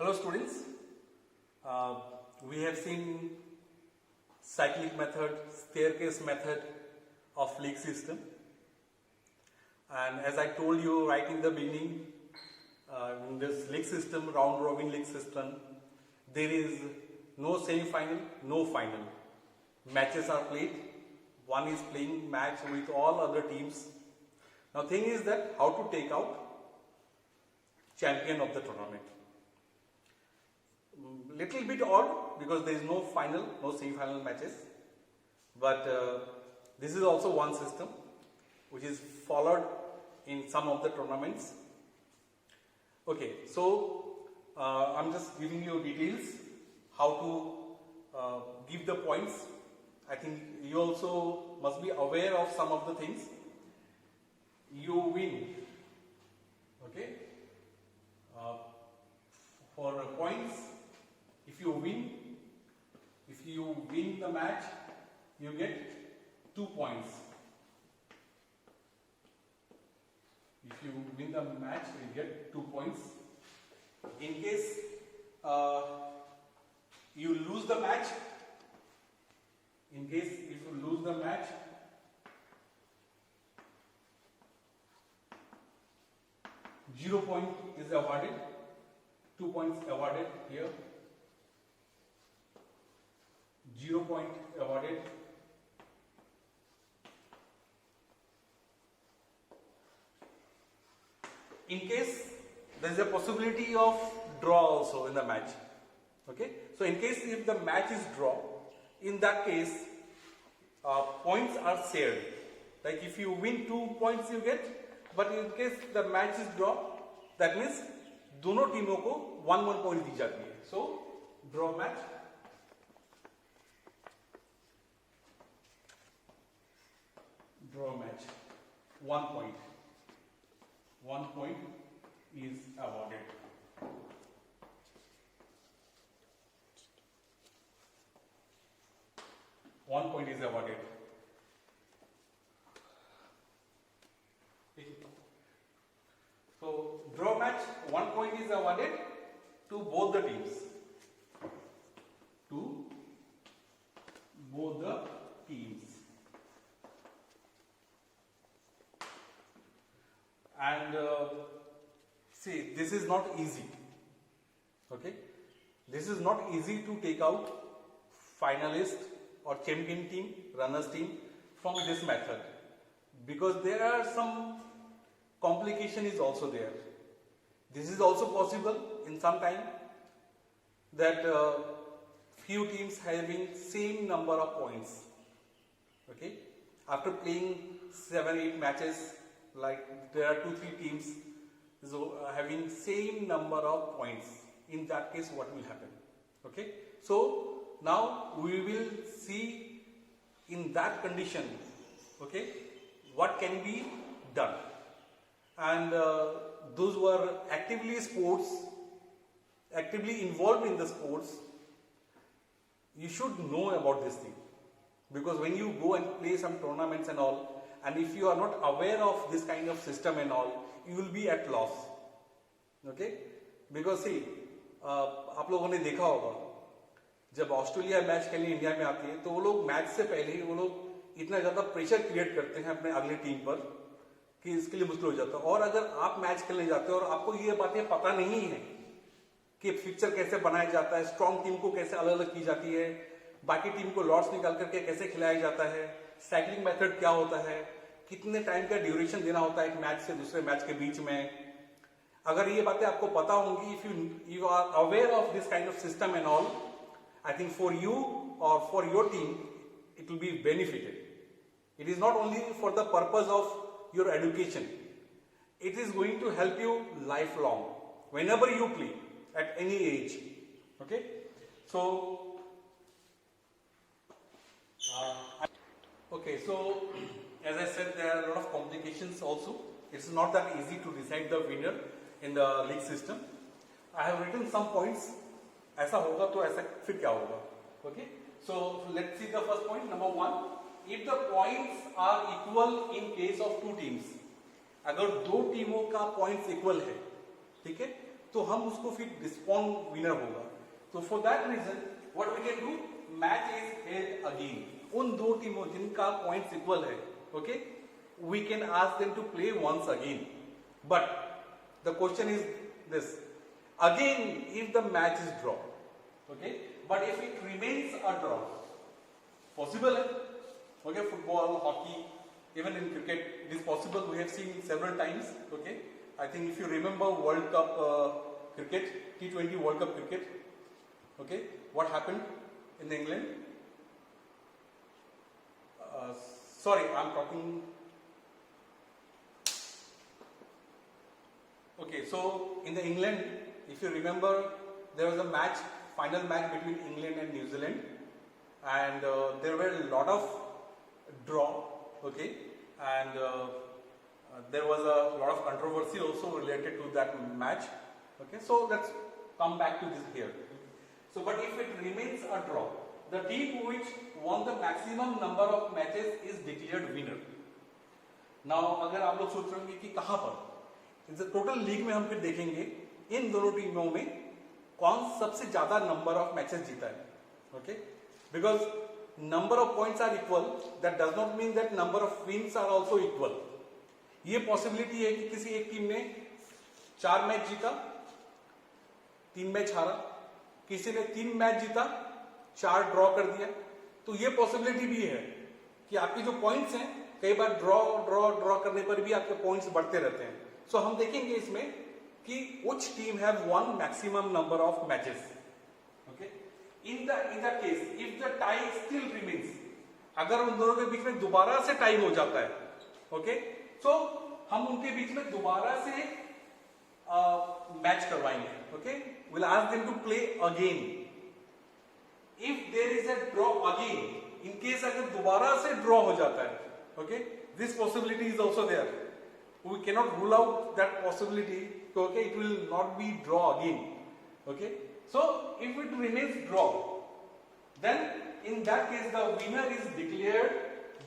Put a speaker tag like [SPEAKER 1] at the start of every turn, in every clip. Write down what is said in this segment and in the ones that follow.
[SPEAKER 1] Hello students, we have seen cyclic method, staircase method of league system, and as I told you right in the beginning, in this league system, round robin league system, there is no semi-final, no final. Matches are played, one is playing match with all other teams. Now thing is that how to take out champion of the tournament. Little bit odd because there is no final, no semi-final matches, but this is also one system which is followed in some of the tournaments. Okay, so I'm just giving you details how to give the points. I think you also must be aware of some of the things. You win, okay, for points. If you win the match, you get 2 points. If you win the match, you get 2 points. In case you lose the match, if you lose the match, zero point is awarded, 2 points awarded here. 0 point awarded. In case there is a possibility of draw also in the match. Okay, so in case if the match is draw, in that case points are shared. Like if you win 2 points you get, but in case the match is draw, that means दोनों टीमों को 1-1 point दी जाती है. So draw match. Draw match, 1 point. 1 point is awarded. One point is awarded. So draw match, 1 point is awarded to both the teams. To both the teams. And see, this is not easy. Okay, this is not easy to take out finalist or champion team, runners team from this method, because there are some complication is also there. This is also possible in some time that few teams having same number of points. Okay, after playing 7-8 matches, like there are 2-3 teams so having same number of points. In that case, what will happen? Okay, so now we will see in that condition, okay, what can be done. And those who are actively involved in the sports, you should know about this thing, because when you go and play some tournaments and all, and if you are not aware of this kind of system and all, you will be at loss. Okay, because see, आप लोगों ने देखा होगा जब Australia match खेलने India में आती है तो वो लोग मैच से पहले ही वो लोग इतना ज्यादा प्रेशर क्रिएट करते हैं अपने अगले टीम पर कि इसके लिए मुश्किल हो जाता है. और अगर आप मैच खेलने जाते हो और आपको ये बातें पता नहीं है कि फिक्चर कैसे बनाया जाता है, स्ट्रॉन्ग टीम को कैसे अलग अलग की जाती है, बाकी टीम को लॉट्स निकाल करके कैसे खिलाया जाता है, साइकिलिंग मेथड क्या होता है, कितने टाइम का ड्यूरेशन देना होता है एक मैच से दूसरे मैच के बीच में, अगर ये बातें आपको पता होंगी, if you are aware of this kind of system and all, I think for you और for your team it will be benefited. It is not only for the purpose of your education, it is going to help you lifelong whenever you play at any age. Okay, so okay, so as I said, there are a lot of complications also. It's not that easy to decide the winner in the league system. I have written some points. ऐसा होगा तो ऐसा फिर क्या होगा? Okay, so let's see the first point. Number 1, if the points are equal in case of 2 teams, अगर 2 टीमों का पॉइंट्स इक्वल है, ठीक है, तो हम उसको फिर रिस्पॉन्ड विनर होगा। तो for that reason what we can do, match is held again. उन दो टीमों जिनका पॉइंट्स इक्वल है, okay, we can ask them to play once again. But the question is this, again if the match is draw, okay, but if it remains a draw, possible है, okay, football, hockey, even in cricket it is possible, we have seen several times, okay. I think if you remember World Cup cricket, T20 World Cup cricket, okay, what happened in England, sorry I'm talking, okay, so in the England, if you remember, there was a match, final match between England and New Zealand, and there were a lot of draw, okay, and there was a lot of controversy also related to that match, okay. So let's come back to this here. So but if it remains a draw, the team which won the maximum number of matches is declared winner. Now अगर आप लोग सोच रहे होंगे कि कहाँ पर, इस टोटल लीग में हम फिर देखेंगे इन दोनों टीमों में कौन सबसे ज्यादा नंबर ऑफ मैचेस जीता है, okay, because number of points are equal, that does not mean that number of wins are also equal. ये पॉसिबिलिटी है कि किसी एक टीम ने 4 मैच जीता, 3 मैच हारा, किसी ने 3 मैच जीता, 4 ड्रॉ कर दिया। तो ये पॉसिबिलिटी भी है कि आपके जो पॉइंट्स हैं, कई बार ड्रॉ करने पर भी आपके पॉइंट्स बढ़ते रहते हैं। सो हम देखेंगे इसमें कि which team have won maximum number of matches, okay. In that case, if the tie still remains, अगर उन दोनों के बीच में दोबारा से टाई हो जाता है, ओके, so हम उनके बीच में दोबारा से मैच करवाएंगे, okay, we'll ask them to play again. If there is a draw again, in case अगर दोबारा से ड्रॉ हो जाता है, okay, this possibility is also there. We cannot rule out that possibility, okay, it will not be draw again, okay. So if it remains draw, then in that case the winner is declared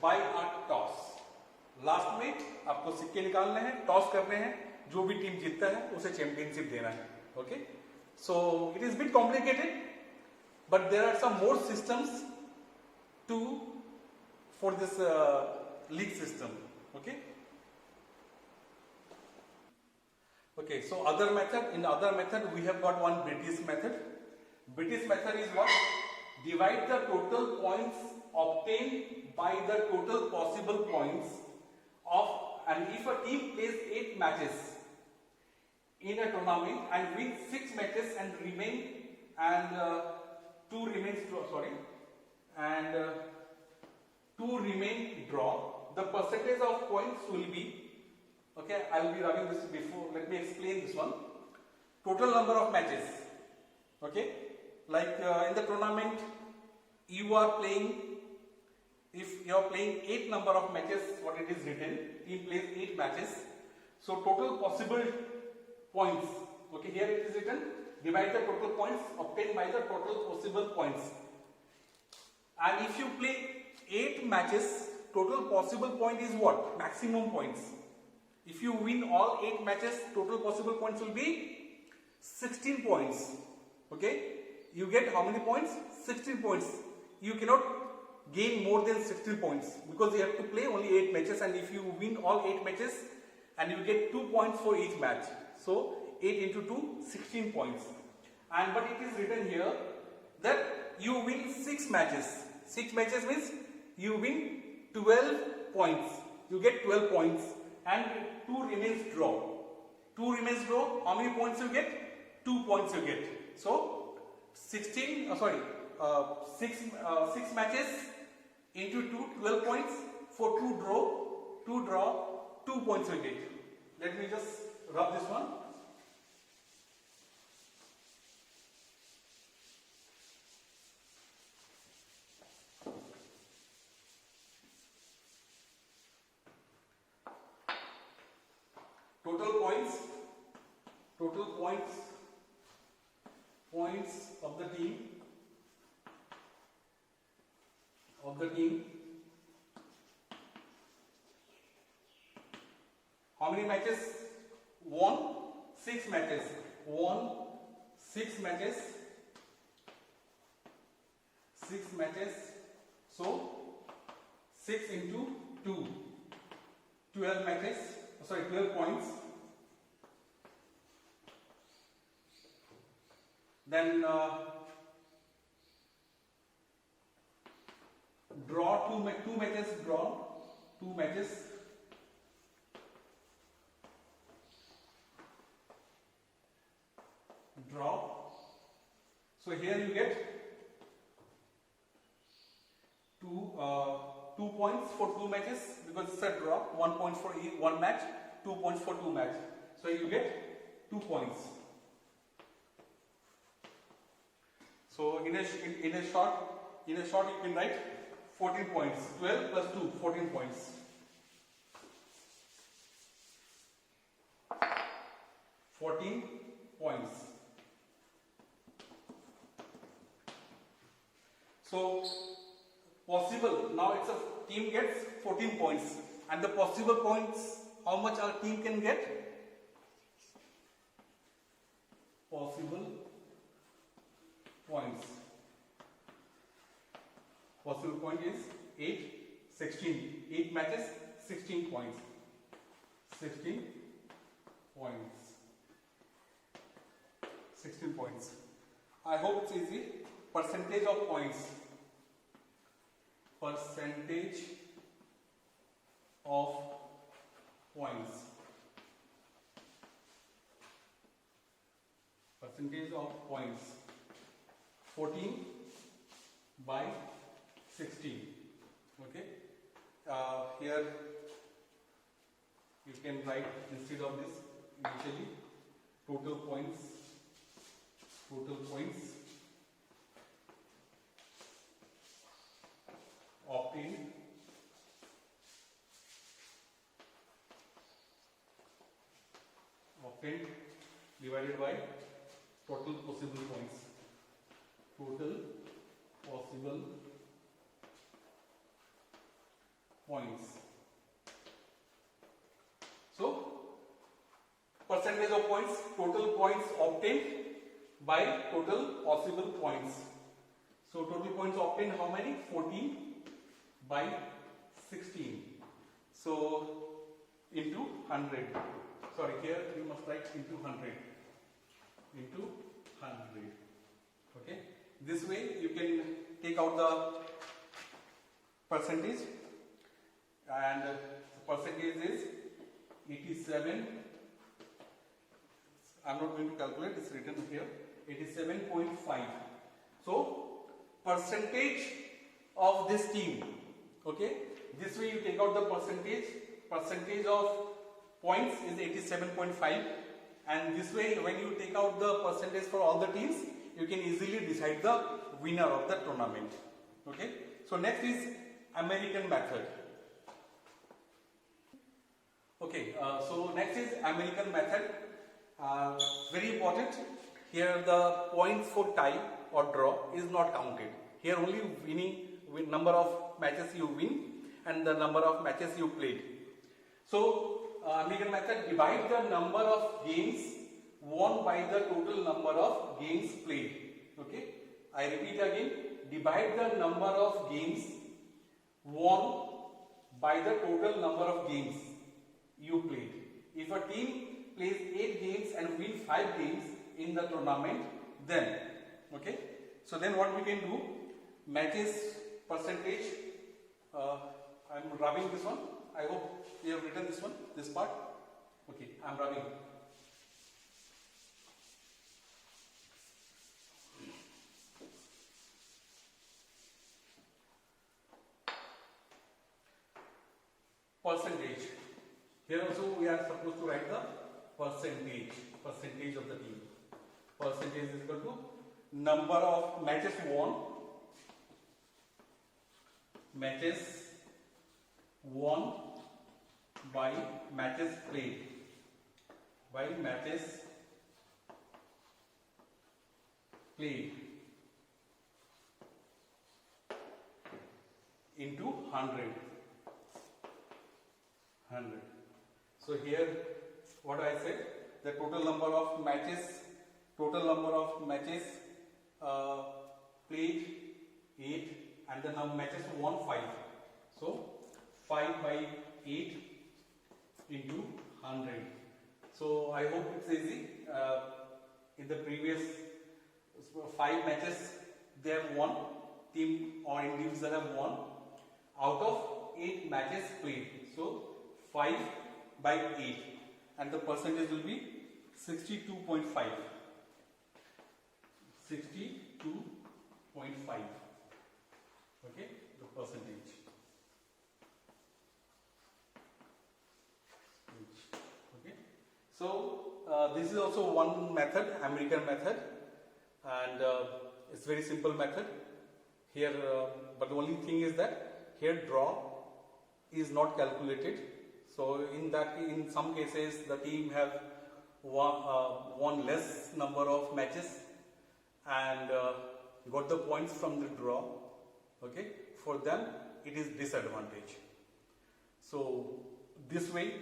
[SPEAKER 1] by a toss. Last में आपको सिक्के निकालने हैं, toss करने हैं, जो भी team जीतता है उसे चैंपियनशिप देना है, okay. So it is bit complicated, but there are some more systems to for this league system, okay. Okay, so in other method we have got one British method. British method is what? Divide the total points obtained by the total possible points of, and if a team plays 8 matches in a tournament and wins 6 matches and two remain draw, the percentage of points will be, okay, I will be running this before, let me explain this one. Total number of matches, okay, like in the tournament you are playing, if you are playing 8 number of matches, what it is written, team plays 8 matches, so total possible points, okay, here it is written, divide the total points obtained by the total possible points, and if you play 8 matches, total possible point is what? Maximum points. If you win all 8 matches, total possible points will be 16 points, okay. You get how many points? 16 points. You cannot gain more than 16 points because you have to play only 8 matches, and if you win all 8 matches and you get 2 points for each match, so 8 into 2, 16 points. And but it is written here that you win 6 matches. 6 matches means you win 12 points, you get 12 points, and 2 remains draw. 2 remains draw, how many points you get? 2 points you get. So 6 matches into 2, 12 points. For 2 draw, 2 points you get. Let me just rub this one. Total points of the team how many matches won? 6 matches. won 6 matches. 6 matches. So 6 into 2. 12 matches. Sorry, 12 points. Then draw two matches. Draw 2 matches. Draw. So here you get 2 points for 2 matches because it's a draw. 1 point for one match, 2 points for 2 match. So you get 2 points. So in a short you can write 14 points. 12 plus 2, 14 points. 14 points. So possible, now it's a team gets 14 points, and the possible points, how much our team can get? Possible points. Possible point is 8, 16. 8 matches, 16 points. 16 points. 16 points. I hope it's easy. Percentage of points. Percentage of points. Percentage of points. 14 by 16. Okay. Here you can write instead of this initially total points. Total points obtained divided by total possible points. Total possible points. So percentage of points, total points obtained by total possible points. So total points obtained how many? 14 by 16. So into 100. Sorry, here you must write into 100. Into 100. Okay. This way you can take out the percentage, and the percentage is 87. I'm not going to calculate, it's written here. 87.5. So percentage of this team. Okay. This way you take out the percentage. Percentage of points is 87.5, and this way when you take out the percentage for all the teams, you can easily decide the winner of the tournament. Okay. So next is American method. Okay. So next is American method. Very important. Here the points for tie or draw is not counted. Here only number of matches you win and the number of matches you played. So American method, divide the number of games won by the total number of games played. Okay, I repeat again, divide the number of games won by the total number of games you played. If a team plays 8 games and win 5 games in the tournament, then okay, so then what we can do, matches percentage, I am rubbing this one. I hope you have written this one, this part. Okay, I am rubbing. Percentage. Here also we are supposed to write the percentage of the team. Percentage is equal to number of matches won, by matches played, into 100. So here what I said, the total number of matches total number of matches played 8 and the matches won 5. So 5 by 8 into 100. So I hope it's easy. In the previous 5 matches they have won, team or individual have won out of 8 matches played. So 5 by 8 and the percentage will be 62.5. 62.5. Okay, the percentage. Okay, so this is also one method, American method, and it's very simple method here, but the only thing is that here draw is not calculated. So in some cases the team have won less number of matches and got the points from the draw. Okay, for them it is disadvantage. So this way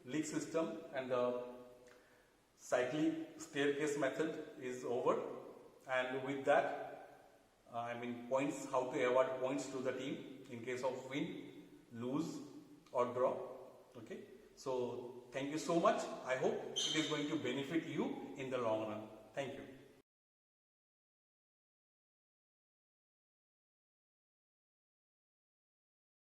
[SPEAKER 1] league system and the cyclic staircase method is over, and with that points, how to award points to the team in case of win, lose or draw. Okay, so thank you so much. I hope it is going to benefit you in the long run. Thank you.